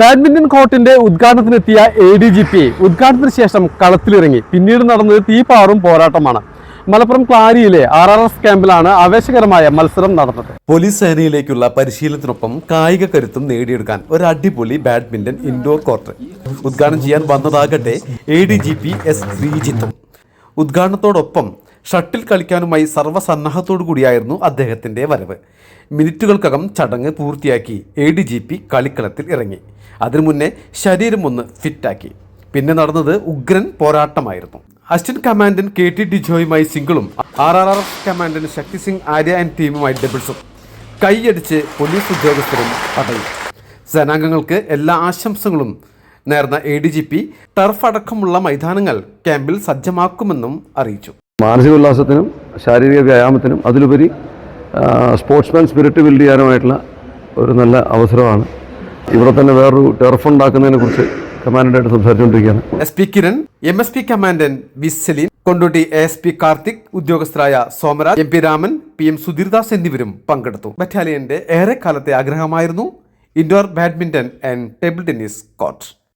Badminton കോർട്ടിന്റെ ഉദ്ഘാടനത്തിനെത്തിയ ADGP ഉദ്ഘാടനത്തിന് ശേഷം കളത്തിലിറങ്ങി. പിന്നീട് നടന്നത് തീപാറും പോരാട്ടമാണ്. മലപ്പുറം ക്ലാരിയിലെ RRS ക്യാമ്പിലാണ് ആവേശകരമായ മത്സരം നടന്നത്. പോലീസ് സേനയിലേക്കുള്ള പരിശീലനത്തിനൊപ്പം കായിക കരുത്തും നേടിയെടുക്കാൻ ഒരു അടിപൊളി ബാഡ്മിന്റൺ ഇൻഡോർ കോർട്ട് ഉദ്ഘാടനം ചെയ്യാൻ വന്നതാകട്ടെ ADGP S. ശ്രീജിത്തും. ഉദ്ഘാടനത്തോടൊപ്പം ഷട്ടിൽ കളിക്കാനുമായി സർവ്വസന്നാഹത്തോടു കൂടിയായിരുന്നു അദ്ദേഹത്തിന്റെ വരവ്. മിനിറ്റുകൾക്കകം ചടങ്ങ് പൂർത്തിയാക്കി ADGP കളിക്കളത്തിൽ ഇറങ്ങി. അതിനു മുന്നേ ശരീരം ഒന്ന് ഫിറ്റാക്കി. പിന്നെ നടന്നത് ഉഗ്രൻ പോരാട്ടമായിരുന്നു. അസിസ്റ്റന്റ് കമാൻഡന്റ് KT ഡിജോയുമായി സിംഗിളും RRS commandant Shakti Singh Arya and ടീമുമായി ഡബിൾസും. കൈയടിച്ച് പോലീസ് ഉദ്യോഗസ്ഥരും പടയും. സേനാംഗങ്ങൾക്ക് എല്ലാ ആശംസകളും നേർന്ന ADGP ടർഫ് അടക്കമുള്ള മൈതാനങ്ങൾ ക്യാമ്പിൽ സജ്ജമാക്കുമെന്നും അറിയിച്ചു. മാനസിക ഉല്ലാസത്തിനും ശാരീരിക വ്യായാമത്തിനും അതിലുപരി സ്പോർട്സ്മാൻ സ്പിരിറ്റ് ബിൽഡ് ചെയ്യാനുമായിട്ടുള്ള ഒരു നല്ല അവസരമാണ്. ഇവിടെ തന്നെ വേറൊരു ടർഫ് ഉണ്ടാക്കുന്നതിനെ കുറിച്ച് കമാൻഡൻ്റായിട്ട് സംസാരിച്ചുകൊണ്ടിരിക്കുകയാണ്. SP കിരൺ, MSP commandant V Saleem, Kondotty ASP Karthik, ഉദ്യോഗസ്ഥരായ സോമരാജ്, MP രാമൻ, PM സുധീർദാസ് എന്നിവരും പങ്കെടുത്തു. ബറ്റാലിയന്റെ ഏറെക്കാലത്തെ ആഗ്രഹമായിരുന്നു indoor badminton and table tennis court.